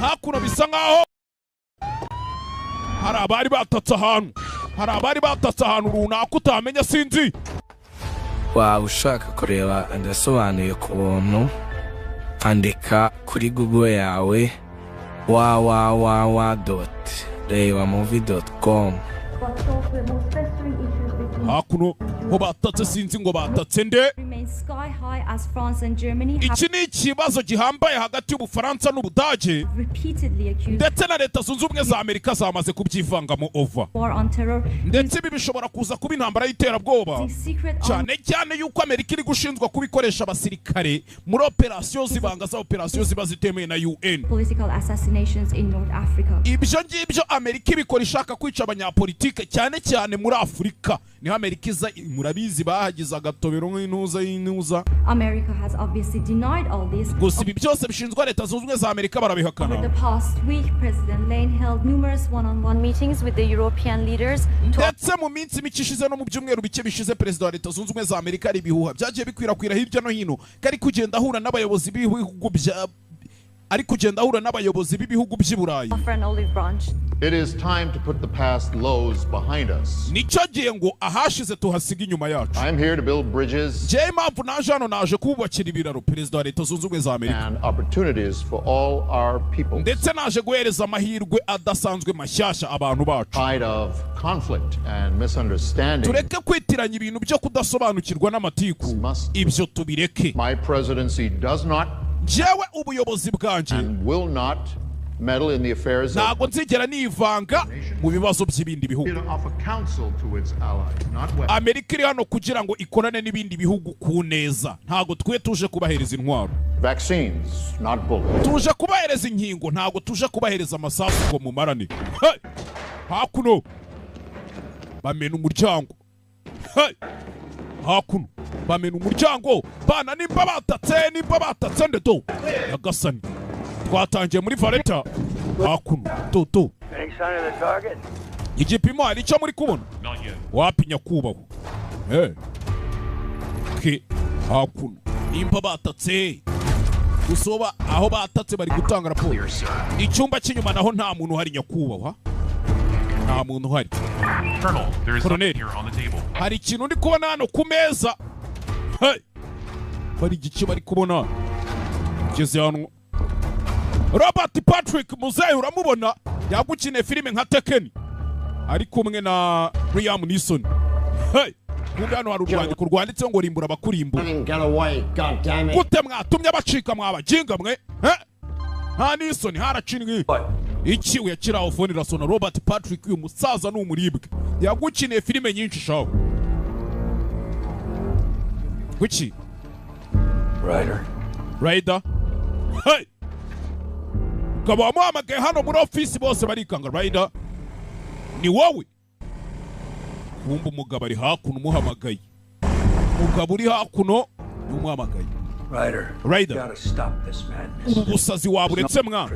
hakuno bisa nkaho hari abari batatse ahantu runaka utamenya sinzi. Waba ushaka kureba ndasobanuye ku buntu, andika kuri Google yawe www.rebamovie.com. hakuno ho batatse sinzi ngo batatse nde. Iki ni ikibazo gihambaye hagati y'Ubufaransa n'Ubudage ndetse na Leta Zunze Ubumwe za Amerika zamaze kubyivangamo over. Ndetse ibi bishobora kuza kuba intambara y'iterabwoba cyane cyane yuko Amerika iri gushinzwa kubikoresha abasirikare muri operasiyo zibanga za operasiyo ziba zitemewe na UN. Ibyo ngibyo Amerika ibikora ishaka kwica abanyapolitike cyane cyane muri Afurika. Niho Amerika iza, murabizi bahagize agatobero nk'intuza. America has obviously denied all this. Gusa ibi byose bishinzwe Leta Zunze Ubumwe za Amerika barabihakana. Over the past week, President Lane held numerous one-on-one meetings with the European leaders. Ndetse mu minsi mike ishize no mu byumweru bike bishize Perezida wa Leta Zunze Ubumwe za Amerika ari ibihuha byagiye bikwirakwira hirya no hino kari kugenda ahura n'abayobozi b'ibihugu by'i Burayi. It is time to put the past lows behind us. Nicyo gihe ngo ahashize tuhasiga inyuma yacu. I'm here to build bridges impamvu naje hano naje kubakira ibiraro Perezida wa Leta Zunze Ubumwe za Amerika and opportunities for all our people. Ndetse naje guhereza amahirwe adasanzwe mashyashya abantu bacu. Tired of conflict and misunderstanding. Tureke kwitiranya ibintu byo kudasobanukirwa n'amatiku. Ibyo tubireke. My presidency does not jewe ubuyobozi bwanje and will not meddle in the affairs of ntago nzigera nivanga mu bibazo by'ibindi bihugu. Amerika iri hano kugira ngo ikorane n'ibindi bihugu ku neza, ntago twe tuje kubahereza intwaro. Vaccines, not bullets. Tuje kubahereza inkingo, ntago tuje kubahereza amasasu ngo mumarane. Hakuno bamena umuryango. Hakuno bamena umuryango bana nimba batatse ndeto yagasani. Twatangiye muri Valeta. Hakuno toto igipimo hari icyo muri kubona wapinya kubaho. Hakuno nimba batatse usoba aho batatse bari gutanga raporo. Icyumba cy'inyuma naho nta muntu hari nyakubahwa, nta muntu hari. Colonel, hari ikintu ndi kubona hano ku meza. Bari igice bari kubona ngeze hano. Robert Patrick Muzehe uramubona yagukine filime nka Tekken ari kumwe na Liam Neeson. Kumbe hano hari urwandiko rwanditseho ngo rimbura abakurimbura. Gute mwatumye bacika mwabajinga mwe? Nta Neeson haracinwe ikiwe yakiraho phone rasona. Robert Patrick uyu musaza n'umuribwe yagukine filime nyinshi shaho. Kuki Rider ukaba wamuhamagaye hano muri ofisi bose barikanga. Rider ni wowe? Wumva umugabo ari hakuno umuhamagaye. Umugabo uri hakuno umuhamagaye. Rider, ubusazi waburetse mwana.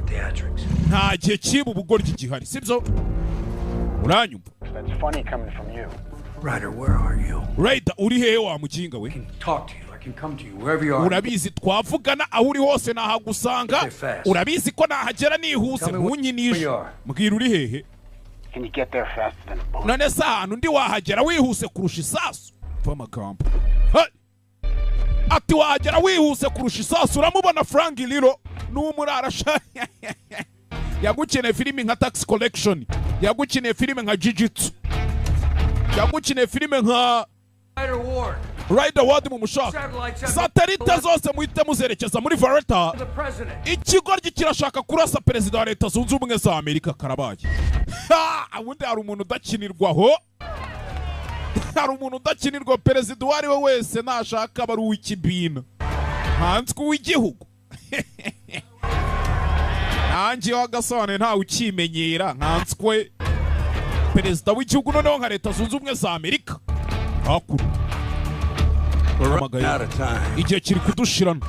Nta gihe kiba ubugoryi gihari sibyo? Uranyumva? Rider uri hehe wa mukinga we? Urabizi twavugana aho uri hose nahagusanga. Urabizi ko nahagera nihuse ntunyinishe. Mbwira uri hehe? None se ahantu ndi wahagera wihuse kurusha isasu? Amagambo ati wahagera wihuse kurusha isasu. Uramubona Frank Lilo n'umurara yagukine filime nka Tax Collection, yagukine filime nka Jiu-Jitsu, yagukine filime nka Rider Ward mu mushaka. Satelite zose muhite muzerekeza muri Valeta. Ikigoryi kirashaka kurasa Perezida wa Leta Zunze Ubumwe za Amerika karabaye. Ubundi hari umuntu udakinirwaho. Hari umuntu udakinirwa. Perezida uwo ari we wese nashaka bari uw'ikibina hanzwe w'igihugu. Nanjye wagasone ntawe ukimenyera nkanswe Perezida w'igihugu noneho nka Leta Zunze Ubumwe za Amerika. Hakuru igihe kiri kudushirana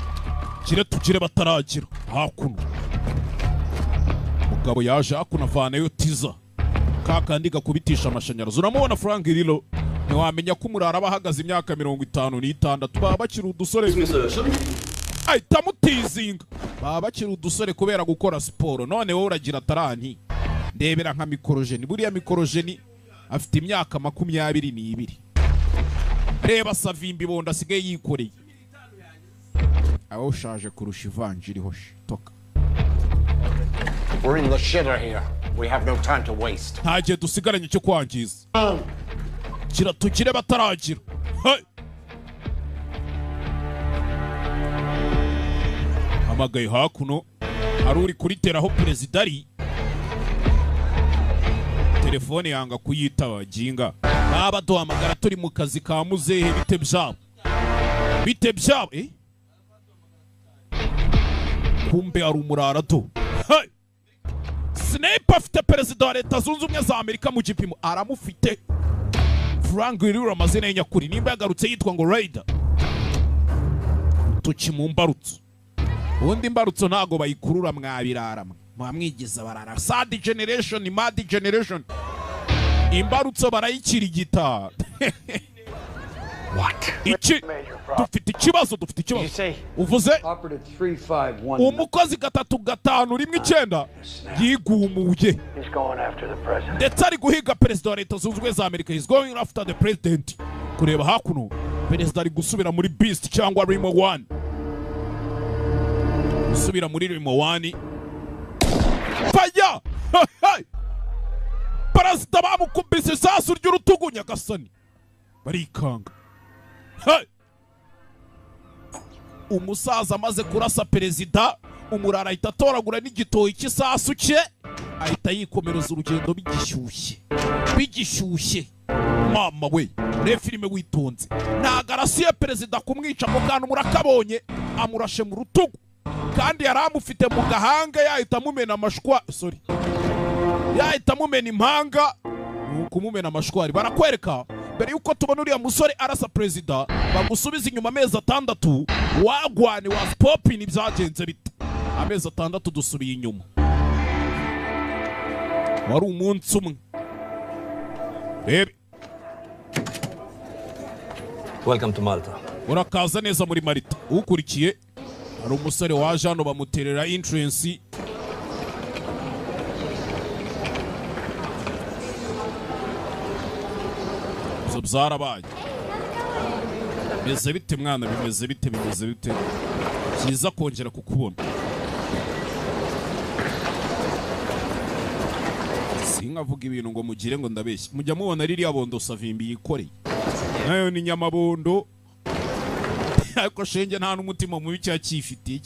kire tugire bataragira. Hakuno mugabo yaje hakuno avanayo tiza kakandi gakubitisha amashanyarazi. Uramubona Frank Lilo ntiwamenya ko umurara bahagaze imyaka 56 baba bakiri udusore. ahita amutizinga. Baba bakiri udusore kubera gukora siporo. None wowe uragira taranti. Ndebera nka mikorojeni. Buriya mikorojeni afite imyaka 22. Reba Savimbi Bondo asigaye yikoreye. Aho ushaje kurusha ivanjiri hoshi. Toka. We're in the shitter here. We have no time to waste. Ntagiye dusigaranye cyo kwangiza. Kira tukire bataragira. Hey. Amagaye hakuno ari uri kuriteraho perezida ari. Telefone yanga kuyitaba jinga. Baba duhamagara turi mu kazi ka muzehe bite byabo. Bite byabo kumbe ari umurara do. Hey. Sniper afite perezida wa Leta Zunze Ubumwe za Amerika mu gipimo aramufite. Frank Riro amazina y'nyakuri nimba yagarutse yitwa ngo Raider. Tukimumbarutso. Ubundi imbarutso ntago bayikurura mwabirara mwamwigiza barara. Sad generation, mad generation. Imbarutso barayikirigita. What? Dufite ikibazo. Uvuze umukozi 3-5-1 yigumuye. Ndetse ari guhiga perezida wa Leta Zunze Ubumwe za Amerika. He's going after the president. Kureba hakuno perezida ari gusubira muri Beast cyangwa Rimo 1. Gusubira muri Rimo 1. Paya! Perezida bamukubise isasu ry'urutugu Nyagasani. Barikanga. Hey! Umusaza amaze kurasa perezida, umurara ahita atoragura n'igitoyi cy'isasu cye, ahita yikomereza urugendo bigishyushye. Mama we, re filime witonze. Nagarasiye perezida kumwica mu kantu murakabonye, amurashe mu rutugu. Kandi yaramufite mu gahanga yahita amumena amashwa, yahita amumena impanga, kumumena amashwari. Barakwereka mbere yuko tubona uriya musore arasa perezida bagusubiza inyuma amezi 6 wagwane wa popin byagenze bite. Amezi 6 dusubiye inyuma. Wari umunsi umwe. Bebe. Welcome to Malta. Urakaza neza muri Malta. Ukurikiye hari umusore waje hano bamuterera entrance. Byarabaye. Bimeze bite mwana, bimeze bite. Kiza kongera kukubona. Sinkavuga ibintu ngo mugire ngo ndabeshye. Mujya mubona ririya bondo Savimbi yikoreye. Nayo ni nyamabondo. Ariko shenge nta n'umutima mubi cyakifitiye.